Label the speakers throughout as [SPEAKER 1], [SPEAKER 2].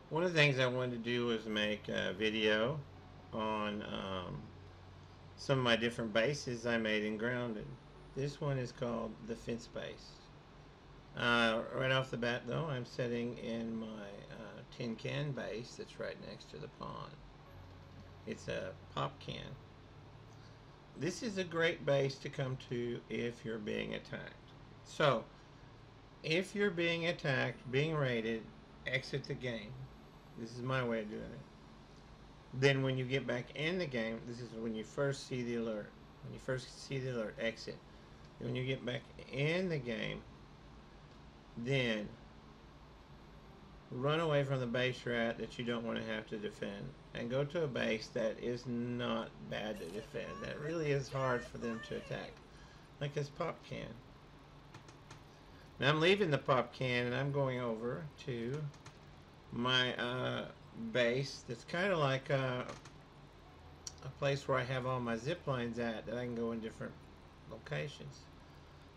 [SPEAKER 1] One of the things I wanted to do was make a video on some of my different bases I made in grounded. This one is called the fence base. Right off the bat, though, I'm setting in my tin can base that's right next to the pond. It's a pop can. This is a great base to come to if you're being attacked. So, if you're being attacked, being raided, exit the game. This is my way of doing it. Then when you get back in the game, this is when you first see the alert. When you first see the alert, exit. When you get back in the game, then run away from the base you're at that you don't want to have to defend and go to a base that is not bad to defend. That really is hard for them to attack. Like this pop can. Now I'm leaving the pop can and I'm going over to my base that's kind of like a place where I have all my zip lines at that I can go in different locations.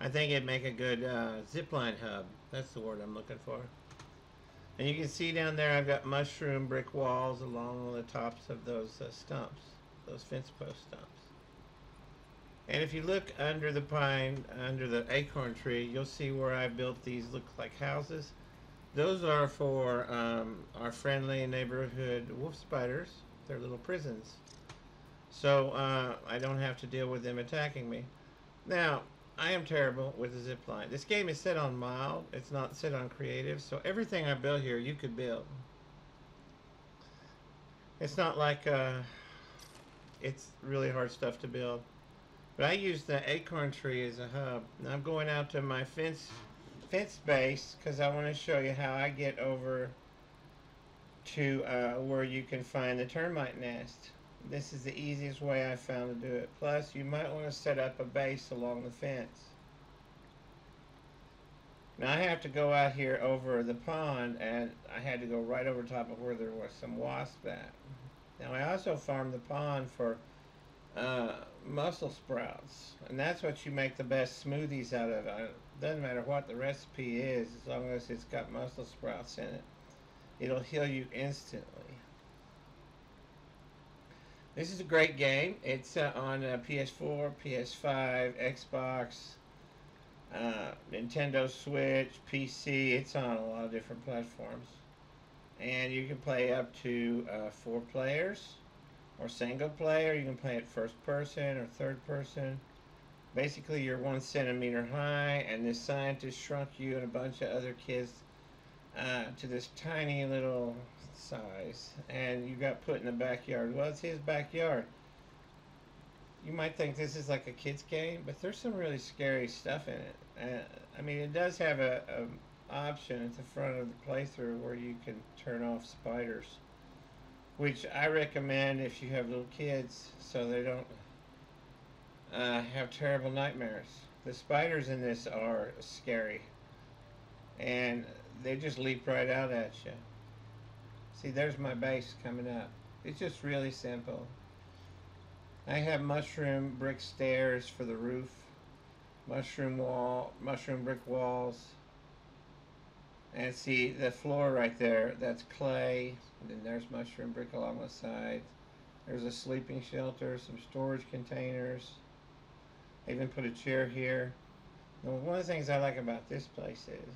[SPEAKER 1] I think it'd make a good zip line hub. That's the word I'm looking for. And you can see down there I've got mushroom brick walls along the tops of those stumps, those fence post stumps. And if you look under the pine, under the acorn tree, you'll see where I built these look like houses. Those are for our friendly neighborhood wolf spiders. They're little prisons. So I don't have to deal with them attacking me. Now, I am terrible with the zip line. This game is set on mild. It's not set on creative. So everything I build here, you could build. It's not like it's really hard stuff to build. But I use the acorn tree as a hub. Now I'm going out to my fence base because I want to show you how I get over to where you can find the termite nest. This is the easiest way I found to do it. Plus, you might want to set up a base along the fence. Now I have to go out here over the pond, and I had to go right over top of where there was some wasps at. Now I also farmed the pond for uh, mussel sprouts, and that's what you make the best smoothies out of. It doesn't matter what the recipe is, as long as it's got mussel sprouts in it. It'll heal you instantly. This is a great game. It's on PS4, PS5, Xbox, Nintendo Switch, PC. It's on a lot of different platforms. And you can play up to 4 players or single player. You can play it first person or third person. Basically, you're 1 centimeter high, and this scientist shrunk you and a bunch of other kids to this tiny little size, and you got put in the backyard. Well, it's his backyard. You might think this is like a kid's game, but there's some really scary stuff in it. I mean, it does have a option at the front of the playthrough where you can turn off spiders, which I recommend if you have little kids so they don't have terrible nightmares. The spiders in this are scary, and they just leap right out at you. See, there's my base coming up. It's just really simple. I have mushroom brick stairs for the roof, mushroom brick walls, and see the floor right there, that's clay. And then there's mushroom brick along the side. There's a sleeping shelter, some storage containers. I even put a chair here. Now, one of the things I like about this place is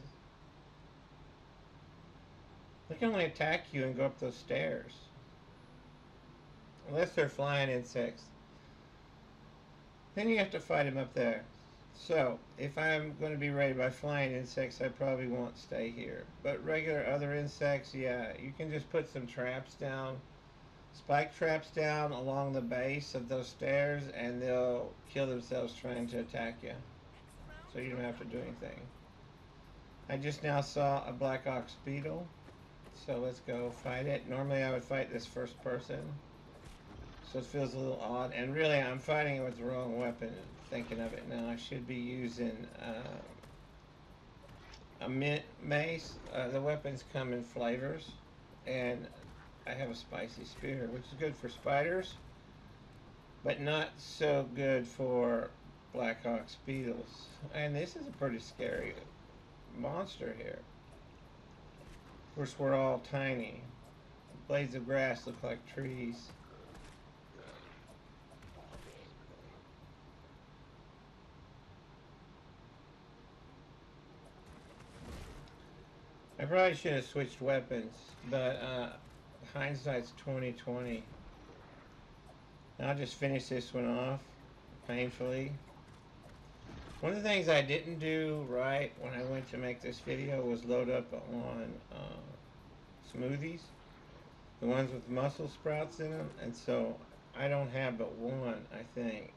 [SPEAKER 1] they can only attack you and go up those stairs. Unless they're flying insects. Then you have to fight them up there. So, if I'm going to be raided by flying insects, I probably won't stay here. But regular other insects, yeah, you can just put some traps down, spike traps down along the base of those stairs, and they'll kill themselves trying to attack you. So you don't have to do anything. I just now saw a black ox beetle. So let's go fight it. Normally I would fight this first person. So it feels a little odd. And really I'm fighting it with the wrong weapon. Thinking of it now, I should be using a mint mace. The weapons come in flavors. And I have a spicy spear, which is good for spiders. But not so good for black ox beetles. And this is a pretty scary monster here. Of course, we're all tiny. blades of grass look like trees. I probably should have switched weapons, but hindsight's 2020. I'll just finish this one off painfully. One of the things I didn't do right when I went to make this video was load up on smoothies, the ones with muscle sprouts in them, and so I don't have but one, I think.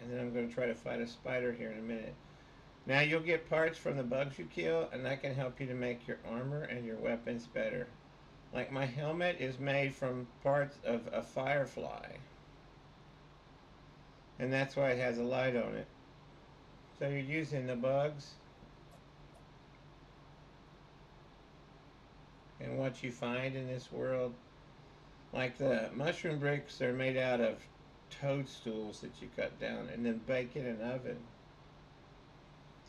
[SPEAKER 1] And then I'm going to try to fight a spider here in a minute. Now you'll get parts from the bugs you kill, and that can help you to make your armor and your weapons better. Like my helmet is made from parts of a firefly, and that's why it has a light on it. So you're using the bugs and what you find in this world. Like the mushroom bricks are made out of toadstools that you cut down and then bake in an oven.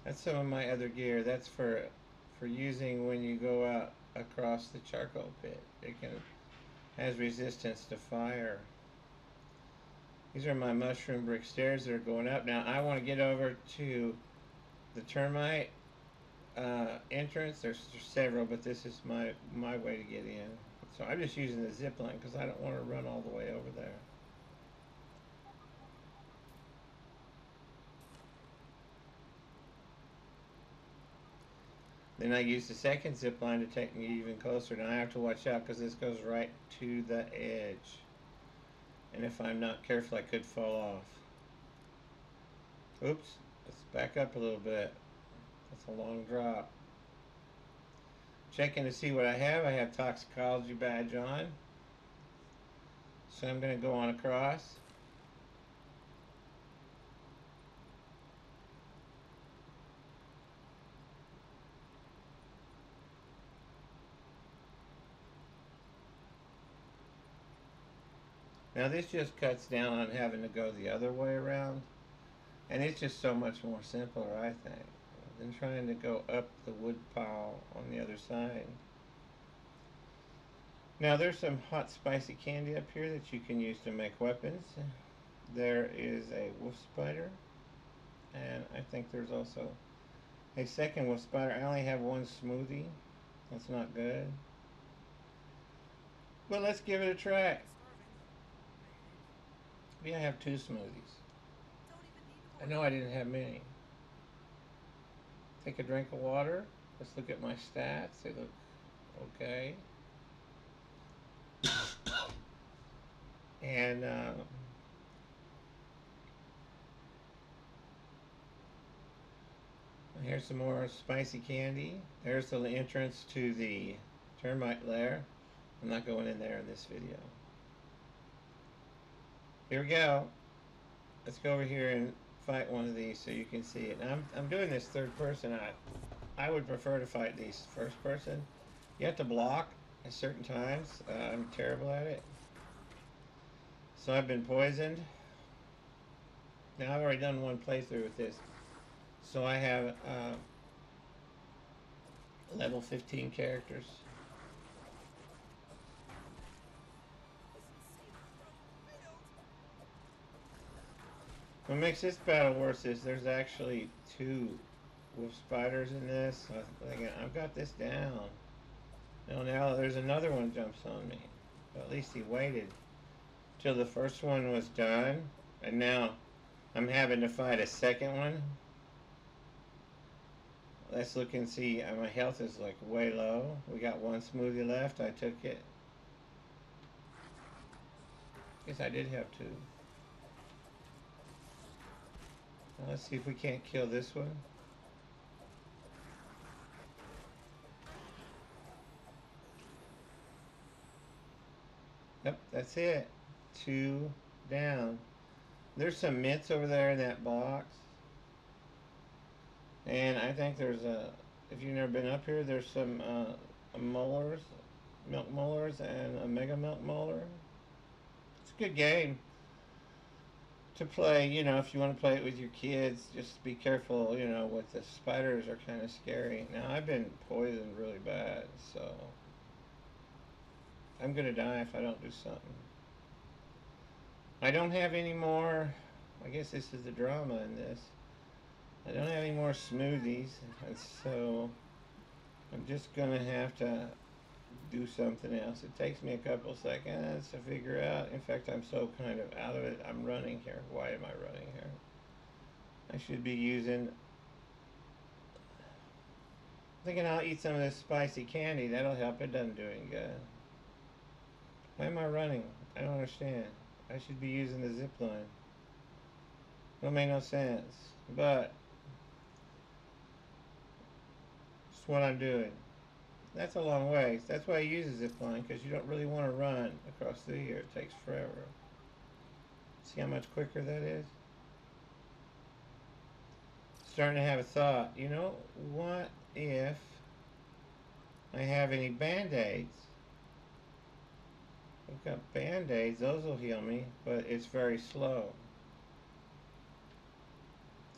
[SPEAKER 1] That's some of my other gear. That's for using when you go out across the charcoal pit. It has resistance to fire. These are my mushroom brick stairs that are going up. Now I want to get over to the termite entrance. There's several, but this is my way to get in. So I'm just using the zip line because I don't want to run all the way over there. Then I use the second zip line to take me even closer. Now I have to watch out because this goes right to the edge. And if I'm not careful, I could fall off. Oops, let's back up a little bit. That's a long drop. Checking to see what I have. I have toxicology badge on. So I'm going to go on across. Now this just cuts down on having to go the other way around. And it's just so much more simpler, I think, than trying to go up the wood pile on the other side. Now there's some hot spicy candy up here that you can use to make weapons. There is a wolf spider. And I think there's also a second wolf spider. I only have one smoothie. That's not good. But let's give it a try. Maybe I have two smoothies. I know I didn't have many. Take a drink of water. Let's look at my stats. They look okay. And here's some more spicy candy. There's the entrance to the termite lair. I'm not going in there in this video. Here we go. Let's go over here and fight one of these so you can see it. Now I'm doing this third person. I would prefer to fight these first person. You have to block at certain times. I'm terrible at it. So I've been poisoned. Now I've already done one playthrough with this. So I have level 15 characters. What makes this battle worse is there's actually two wolf spiders in this. So I've got this down. Now there's another one jumps on me. But at least he waited till the first one was done. And now I'm having to fight a second one. Let's look and see. My health is like way low. We got one smoothie left. I took it. Guess I did have two. Now let's see if we can't kill this one. Yep, that's it. Two down. There's some mints over there in that box. And I think there's if you've never been up here, there's some molars, milk molars, and a mega milk molar. It's a good game to play, you know, if you want to play it with your kids. Just be careful, you know, with the spiders are kind of scary. Now I've been poisoned really bad, so I'm gonna die if I don't do something. I don't have any more. I guess this is the drama in this. I don't have any more smoothies, and so I'm just gonna have to do something else. It takes me a couple seconds to figure out. In fact, I'm so kind of out of it. I'm running here. Why am I running here? I should be using. Thinking I'll eat some of this spicy candy. That'll help. It doesn't do any good. Why am I running? I don't understand. I should be using the zip line. Don't make no sense. But it's what I'm doing. That's a long way. That's why I use a zip line, because you don't really want to run across through here. It takes forever. See how much quicker that is? Starting to have a thought. You know, what if I have any band-aids? I've got band-aids. Those will heal me, but it's very slow.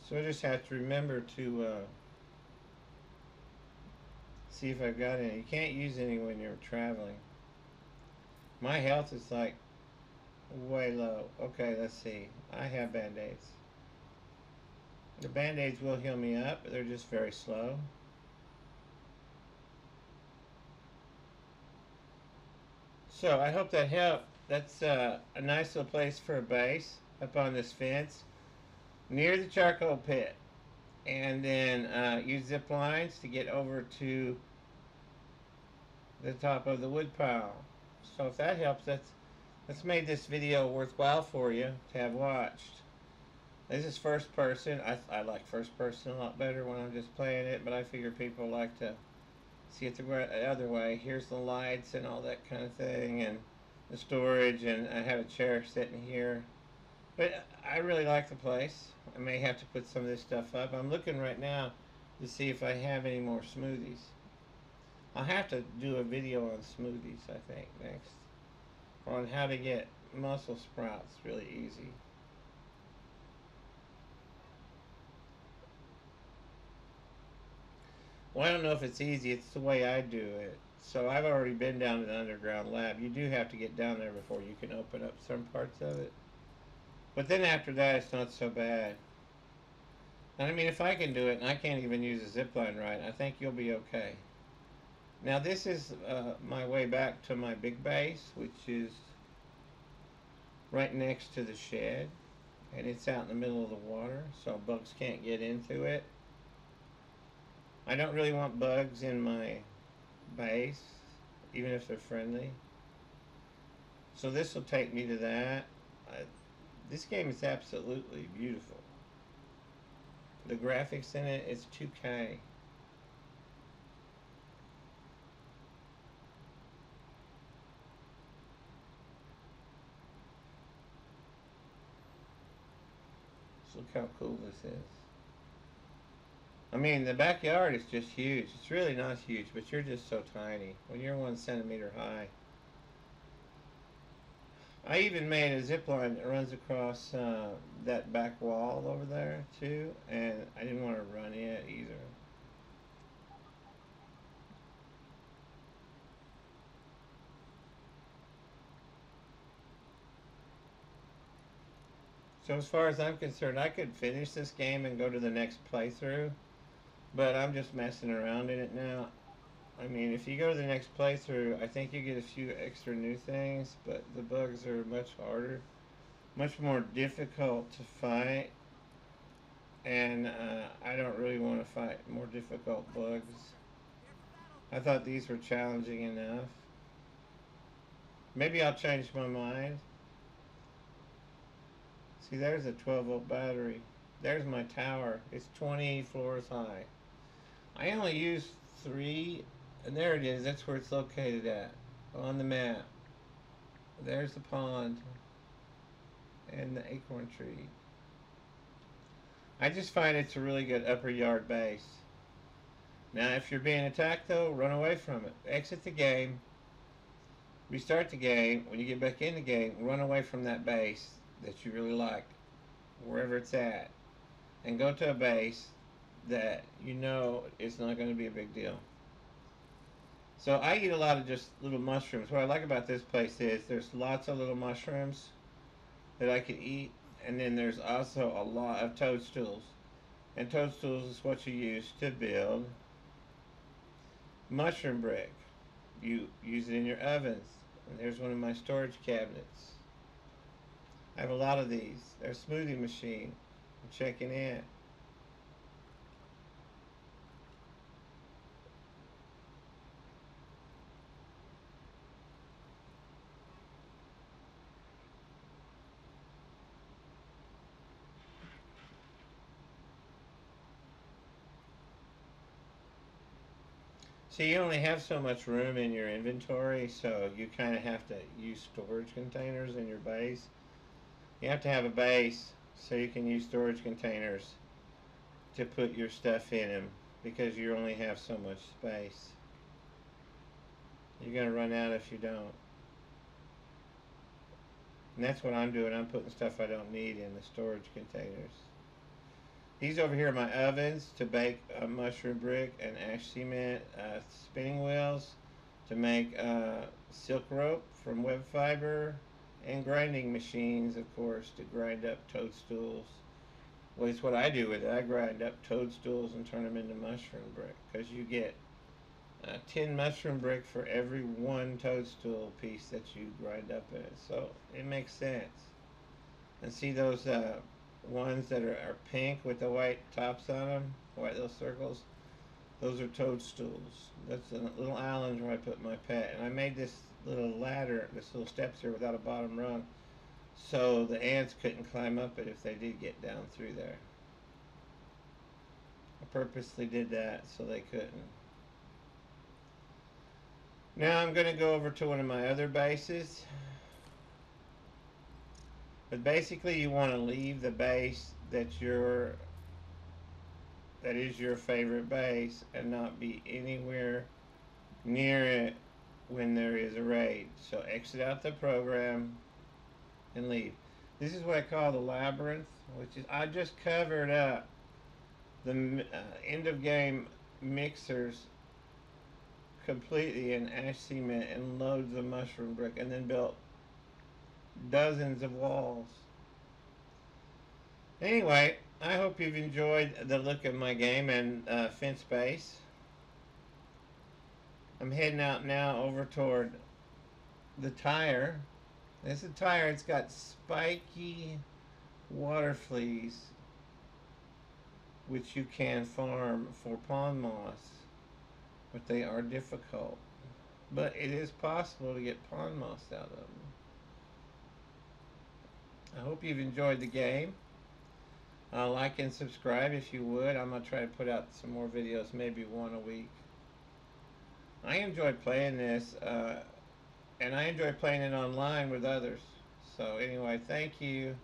[SPEAKER 1] So I just have to remember to see if I've got any. You can't use any when you're traveling. My health is like way low. Okay, let's see. I have band-aids. The band-aids will heal me up, but they're just very slow. So I hope that helped. That's a nice little place for a base up on this fence near the charcoal pit. And then use zip lines to get over to the top of the woodpile. So if that helps, that's made this video worthwhile for you to have watched. This is first person. I like first person a lot better when I'm just playing it, but I figure people like to see it the other way. Here's the lights and all that kind of thing, and the storage, and I have a chair sitting here. But I really like the place. I may have to put some of this stuff up. I'm looking right now to see if I have any more smoothies. I'll have to do a video on smoothies, I think, next. Or on how to get muscle sprouts really easy. Well, I don't know if it's easy. It's the way I do it. So I've already been down to the underground lab. You do have to get down there before you can open up some parts of it. But then after that, it's not so bad. And I mean, if I can do it, and I can't even use a zip line right, I think you'll be okay. Now this is my way back to my big base, which is right next to the shed. And it's out in the middle of the water, so bugs can't get into it. I don't really want bugs in my base, even if they're friendly. So this will take me to that. This game is absolutely beautiful. The graphics in it is 2K. So look how cool this is. I mean, the backyard is just huge. It's really not huge, but you're just so tiny. When you're 1 centimeter high. I even made a zip line that runs across that back wall over there, too. And I didn't want to run it either. So as far as I'm concerned, I could finish this game and go to the next playthrough. But I'm just messing around in it now. I mean, if you go to the next playthrough, I think you get a few extra new things, but the bugs are much harder, much more difficult to fight, and I don't really want to fight more difficult bugs. I thought these were challenging enough. Maybe I'll change my mind. See, there's a 12-volt battery. There's my tower. It's 20 floors high. I only use 3, and there it is. That's where it's located at, on the map. There's the pond and the acorn tree. I just find it's a really good upper yard base. Now, if you're being attacked, though, run away from it. Exit the game. Restart the game. When you get back in the game, run away from that base that you really like, wherever it's at, and go to a base that you know it's not going to be a big deal. So I eat a lot of just little mushrooms. What I like about this place is there's lots of little mushrooms that I could eat, and then there's also a lot of toadstools. And toadstools is what you use to build mushroom brick. You use it in your ovens. And there's one of my storage cabinets. I have a lot of these. There's a smoothie machine. I'm checking in. So you only have so much room in your inventory, so you kind of have to use storage containers in your base. You have to have a base so you can use storage containers to put your stuff in them because you only have so much space. You're going to run out if you don't. And that's what I'm doing. I'm putting stuff I don't need in the storage containers. These over here are my ovens to bake a mushroom brick and ash cement, spinning wheels to make silk rope from web fiber, and grinding machines, of course, to grind up toadstools. Well, it's what I do with it. I grind up toadstools and turn them into mushroom brick because you get 10 mushroom brick for every one toadstool piece that you grind up in it. So it makes sense. And see those ones that are pink with the white tops on them, white little circles? Those are toadstools. That's the little island where I put my pet. And I made this little ladder, this little steps here without a bottom rung, so the ants couldn't climb up it if they did get down through there. I purposely did that so they couldn't. Now I'm going to go over to one of my other bases. But basically you want to leave the base that is your favorite base and not be anywhere near it when there is a raid. So exit out the program and leave. This is what I call the labyrinth, which is I just covered up the end of game mixers completely in ash cement and loads of mushroom brick, and then built dozens of walls. Anyway, I hope you've enjoyed the look of my game and fence base. I'm heading out now over toward the tire. This is a tire. It's got spiky water fleas, which you can farm for pond moss, but they are difficult. But it is possible to get pond moss out of them. I hope you've enjoyed the game. Like and subscribe if you would. I'm going to try to put out some more videos, maybe one a week. I enjoy playing this, and I enjoy playing it online with others. So anyway, thank you.